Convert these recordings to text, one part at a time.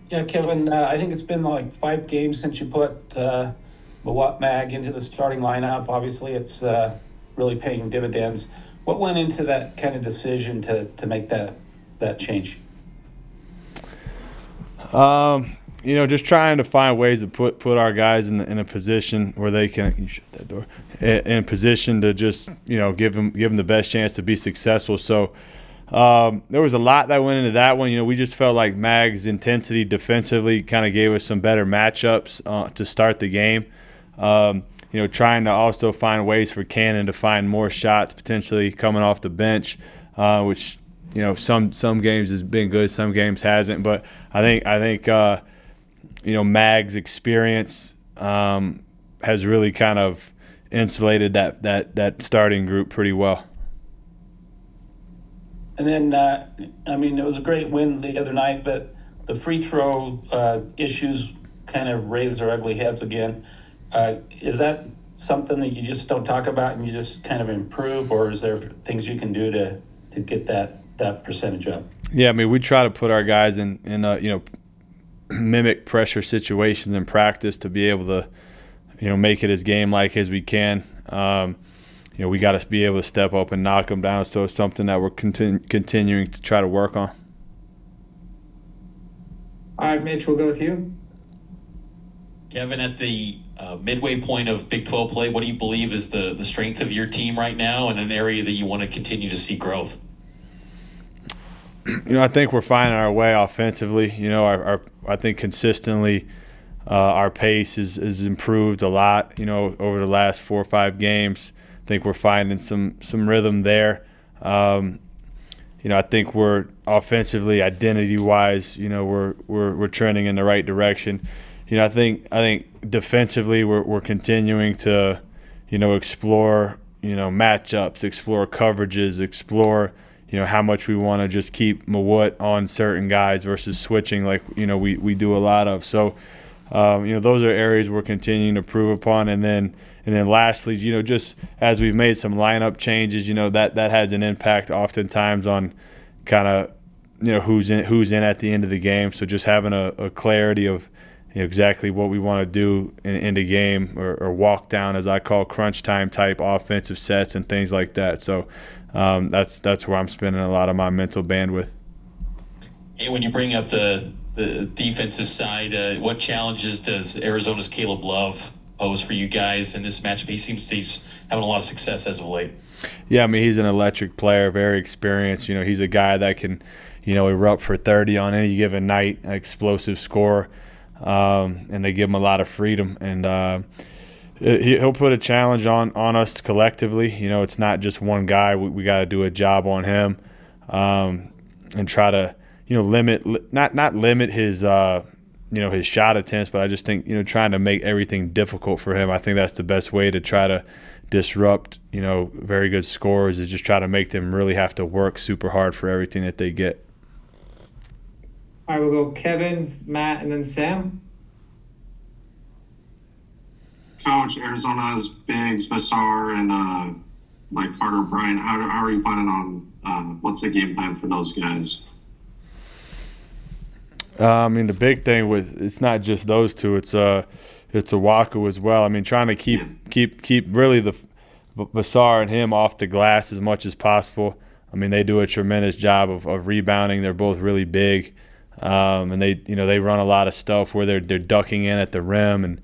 Yeah, Kevin, I think it's been like 5 games since you put Mawat Mag into the starting lineup. Obviously, it's really paying dividends. What went into that kind of decision to make that change? Just trying to find ways to put our guys in a position where they can you shut that door in a position to just give them the best chance to be successful. So there was a lot that went into that one. We just felt like Mag's intensity defensively kind of gave us some better matchups to start the game. Trying to also find ways for Cannon to find more shots potentially coming off the bench, which some games has been good, some games hasn't. But I think Mag's experience has really kind of insulated that starting group pretty well. And then, I mean, it was a great win the other night, but the free throw issues kind of raise their ugly heads again. Is that something that you just don't talk about and you just kind of improve, or is there things you can do to get that percentage up? Yeah, I mean, we try to put our guys in mimic pressure situations in practice to be able to make it as game like as we can. We got to be able to step up and knock them down. So it's something that we're continuing to try to work on. All right, Mitch, we'll go with you. Kevin, at the midway point of Big 12 play, what do you believe is the strength of your team right now and an area that you want to continue to see growth? I think we're finding our way offensively. I think consistently our pace is improved a lot, over the last 4 or 5 games. I think we're finding some rhythm there. I think we're offensively, identity-wise, we're trending in the right direction. I think defensively we're continuing to, explore, matchups, explore coverages, explore, how much we want to just keep Mawut on certain guys versus switching like, we do a lot of. So, those are areas we're continuing to improve upon. And then lastly, just as we've made some lineup changes, that has an impact oftentimes on kind of, who's in at the end of the game. So just having a clarity of exactly what we want to do in the game or walk down, as I call crunch time type offensive sets and things like that. So that's where I'm spending a lot of my mental bandwidth. And when you bring up the defensive side, what challenges does Arizona's Caleb Love pose for you guys in this matchup? He seems to be having a lot of success as of late. Yeah, I mean, he's an electric player, very experienced. He's a guy that can, erupt for 30 on any given night, explosive scorer, and they give him a lot of freedom. And he'll put a challenge on us collectively. It's not just one guy. We got to do a job on him and try to, not limit his his shot attempts, but I just think trying to make everything difficult for him. I think that's the best way to try to disrupt very good scorers, is just try to make them really have to work super hard for everything that they get. All right, we'll go Kevin, Matt, and then Sam. Coach, Arizona's Biggs, Vassar, and like Carter Bryant. How are you planning on what's the game plan for those guys? I mean, the big thing with it's not just those two; it's Owaku as well. I mean, trying to keep really the Vassar and him off the glass as much as possible. I mean, they do a tremendous job of rebounding. They're both really big, and they run a lot of stuff where they're ducking in at the rim and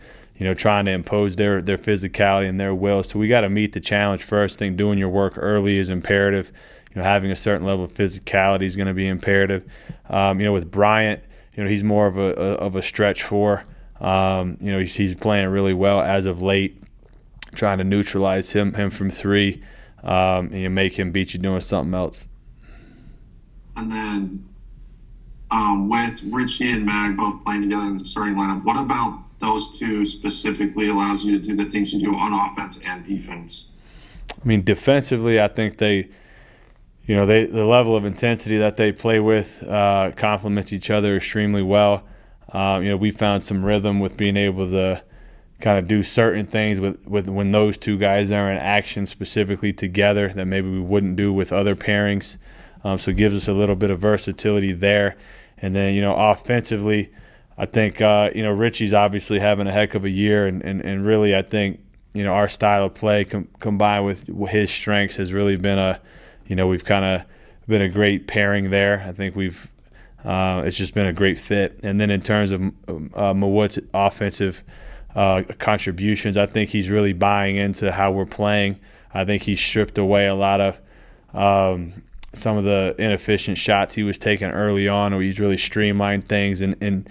trying to impose their physicality and their will. So we got to meet the challenge first. I think doing your work early is imperative. Having a certain level of physicality is going to be imperative. With Bryant, he's more of a stretch four. He's playing really well as of late. Trying to neutralize him from three, and make him beat you doing something else. And then with Richie and Mag both playing together in the starting lineup, what about those two specifically allows you to do the things you do on offense and defense? I mean, defensively, I think the level of intensity that they play with complements each other extremely well. We found some rhythm with being able to kind of do certain things with when those two guys are in action specifically together that maybe we wouldn't do with other pairings. So it gives us a little bit of versatility there. And then, offensively, I think Richie's obviously having a heck of a year, and really I think our style of play combined with his strengths has really been we've kind of been a great pairing there. I think it's just been a great fit. And then in terms of Mawut's offensive contributions, I think he's really buying into how we're playing. I think he's stripped away a lot of some of the inefficient shots he was taking early on, or he's really streamlined things in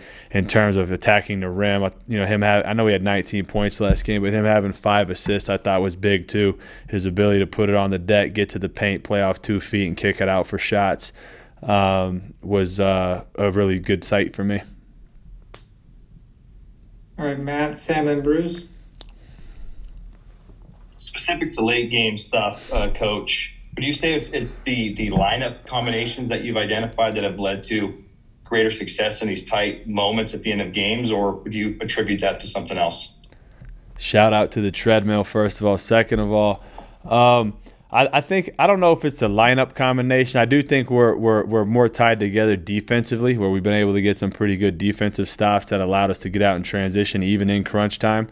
terms of attacking the rim. I know he had 19 points last game, but him having 5 assists I thought was big too. His ability to put it on the deck, get to the paint, play off 2 feet, and kick it out for shots was a really good sight for me. All right, Matt, Sam, and Bruce. Specific to late game stuff, Coach, would you say it's the lineup combinations that you've identified that have led to greater success in these tight moments at the end of games, or would you attribute that to something else? Shout out to the treadmill, first of all. Second of all, I don't know if it's a lineup combination. I do think we're more tied together defensively, where we've been able to get some pretty good defensive stops that allowed us to get out and transition even in crunch time.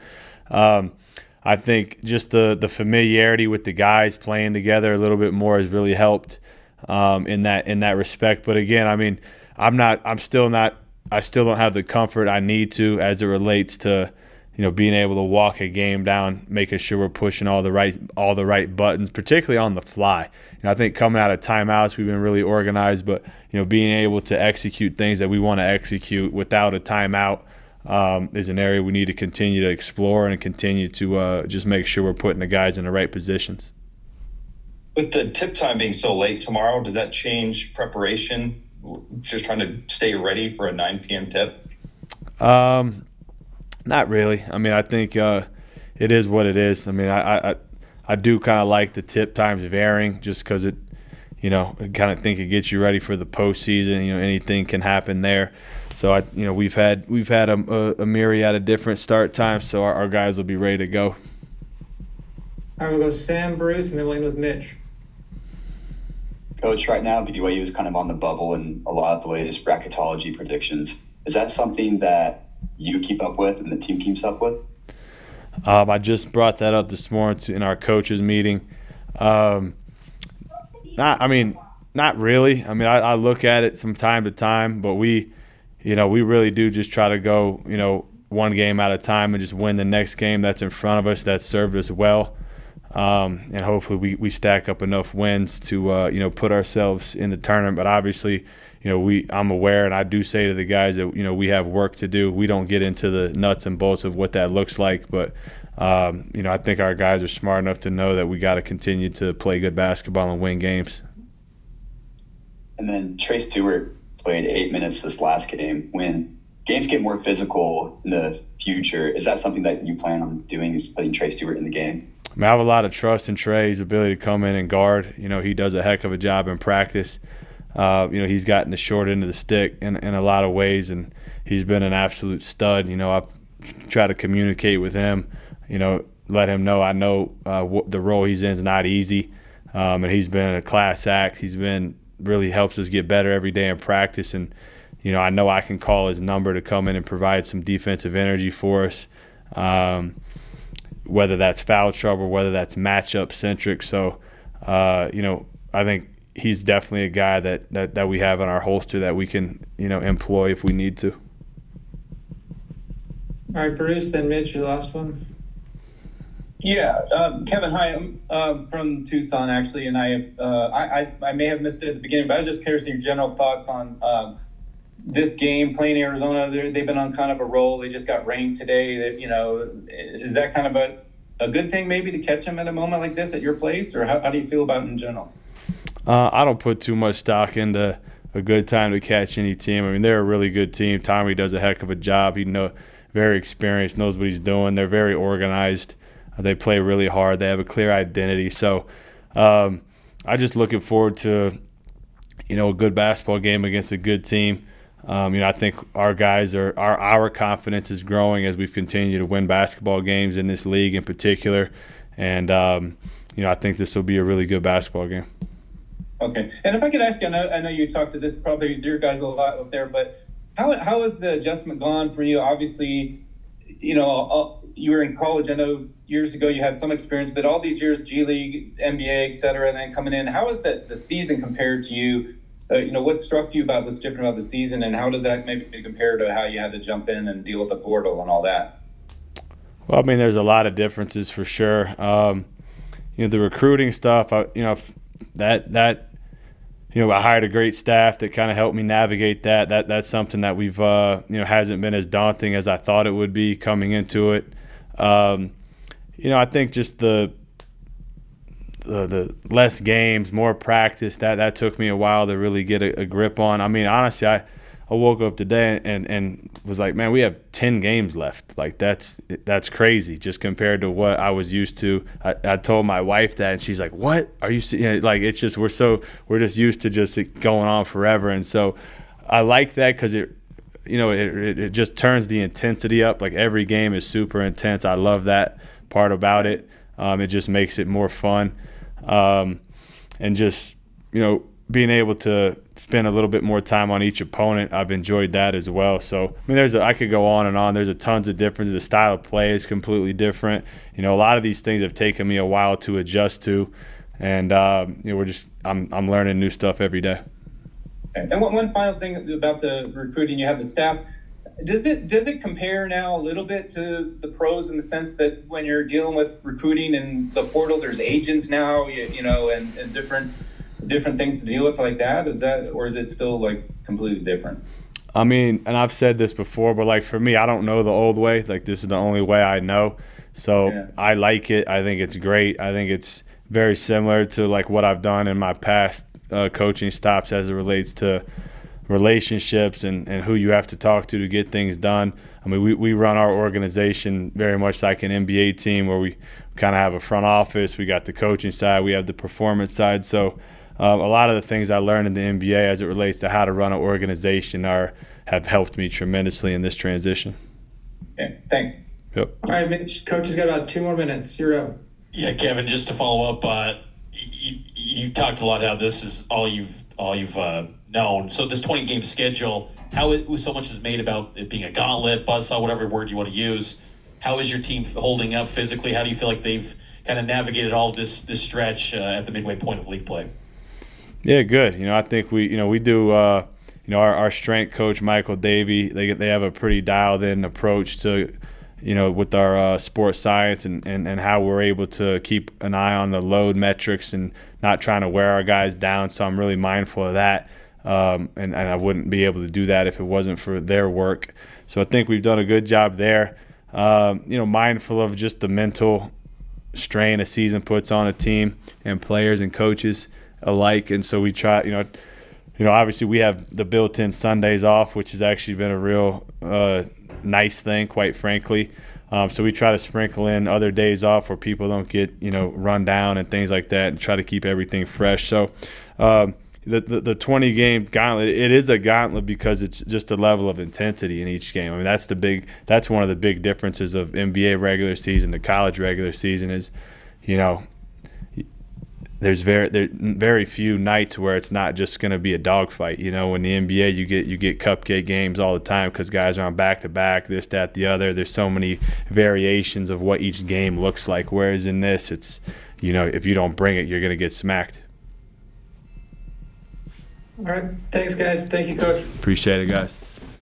I think just the familiarity with the guys playing together a little bit more has really helped in that respect. But again, I mean, I still don't have the comfort I need to as it relates to being able to walk a game down, making sure we're pushing all the right buttons, particularly on the fly. I think coming out of timeouts, we've been really organized, but being able to execute things that we want to execute without a timeout is an area we need to continue to explore and continue to just make sure we're putting the guys in the right positions. With the tip time being so late tomorrow, does that change preparation? Just trying to stay ready for a 9 p.m. tip? Not really. I mean, I think it is what it is. I mean, I do kind of like the tip times varying just because it kind of think it gets you ready for the postseason. Anything can happen there. So we've had a myriad of different start times, so our guys will be ready to go. All right, we'll go Sam, Bruce, and then we'll end with Mitch. Coach, right now BYU is kind of on the bubble in a lot of the latest bracketology predictions. Is that something that you keep up with and the team keeps up with? I just brought that up this morning in our coaches meeting. Not really. I mean, I look at it from time to time, but we really do just try to go, one game at a time and just win the next game that's in front of us that served us well. And hopefully we stack up enough wins to, put ourselves in the tournament. But obviously, I'm aware, and I do say to the guys that, we have work to do. We don't get into the nuts and bolts of what that looks like. But, I think our guys are smart enough to know that we got to continue to play good basketball and win games. And then Trey Stewart played 8 minutes this last game. When games get more physical in the future, is that something that you plan on doing, is putting Trey Stewart in the game? I mean, I have a lot of trust in Trey's ability to come in and guard. He does a heck of a job in practice. He's gotten the short end of the stick in a lot of ways, and he's been an absolute stud. I've tried to communicate with him, let him know I know the role he's in is not easy, and he's been a class act. He's been really helps us get better every day in practice, and I know I can call his number to come in and provide some defensive energy for us, whether that's foul trouble, whether that's matchup centric. So I think he's definitely a guy that we have in our holster that we can employ if we need to. All right, Bruce, then Mitch, your last one. Yeah, Kevin, hi. I'm from Tucson, actually, and I may have missed it at the beginning, but I was just curious your general thoughts on this game, playing Arizona. They've been on kind of a roll. They just got ranked today. Is that kind of a good thing maybe to catch them at a moment like this at your place, or how do you feel about it in general? I don't put too much stock into a good time to catch any team. I mean, they're a really good team. Tommy does a heck of a job. Very experienced, knows what he's doing. They're very organized. They play really hard. They have a clear identity. So I'm just looking forward to, a good basketball game against a good team. I think our guys our confidence is growing as we've continued to win basketball games in this league in particular. And, I think this will be a really good basketball game. Okay. And if I could ask you, I know you talked to this probably with your guys a lot up there, but how has the adjustment gone for you? Obviously, you were in college. I know years ago you had some experience, but all these years, G League, NBA, et cetera, and then coming in, how is the season compared to you? What struck you about what's different about the season, and how does that maybe compare to how you had to jump in and deal with the portal and all that? Well, I mean, there's a lot of differences for sure. The recruiting stuff, I hired a great staff that kind of helped me navigate that. That's something that we've hasn't been as daunting as I thought it would be coming into it. I think just the less games, more practice, that took me a while to really get a grip on. I mean, honestly, I woke up today and was like, man, we have 10 games left. Like, that's crazy just compared to what I was used to. I told my wife that, and she's like, what are you seeing? Like, it's just we're just used to just it going on forever. And so I like that because it just turns the intensity up. Like, every game is super intense. I love that part about it. It just makes it more fun. And just, being able to spend a little bit more time on each opponent, I've enjoyed that as well. So, I mean, I could go on and on. There's a tons of differences. The style of play is completely different. A lot of these things have taken me a while to adjust to, and I'm learning new stuff every day. And one final thing about the recruiting, you have the staff. Does it compare now a little bit to the pros in the sense that when you're dealing with recruiting and the portal, there's agents now, and different things to deal with like that? Or is it still like completely different? I mean, and I've said this before, but like for me, I don't know the old way. Like, this is the only way I know. So yeah. I like it. I think it's great. I think it's very similar to like what I've done in my past coaching stops as it relates to relationships and who you have to talk to get things done. I mean, we run our organization very much like an NBA team where we kind of have a front office. We got the coaching side. We have the performance side. So a lot of the things I learned in the NBA as it relates to how to run an organization have helped me tremendously in this transition. Okay, thanks. Yep. All right, Mitch, Coach has got about 2 more minutes. You're up. Yeah, Kevin, just to follow up, you talked a lot how this is all you've known. So this 20-game schedule, how so much is made about it being a gauntlet, buzzsaw, whatever word you want to use. How is your team holding up physically? How do you feel like they've kind of navigated all this stretch at the midway point of league play? Yeah, good. I think we do. Our strength coach Michael Davey, they have a pretty dialed-in approach to, with our sports science and how we're able to keep an eye on the load metrics and not trying to wear our guys down. So I'm really mindful of that. And I wouldn't be able to do that if it wasn't for their work. So I think we've done a good job there. Mindful of just the mental strain a season puts on a team and players and coaches alike. And so we try, obviously we have the built-in Sundays off, which has actually been a real nice thing, quite frankly. So we try to sprinkle in other days off where people don't get, run down and things like that, and try to keep everything fresh. So the 20-game gauntlet, it is a gauntlet because it's just a level of intensity in each game. I mean, that's one of the big differences of NBA regular season to college regular season is, there's very few nights where it's not just going to be a dogfight. In the NBA, you get cupcake games all the time because guys are on back-to-back, this, that, the other. There's so many variations of what each game looks like, whereas in this, it's, if you don't bring it, you're going to get smacked. All right. Thanks, guys. Thank you, Coach. Appreciate it, guys.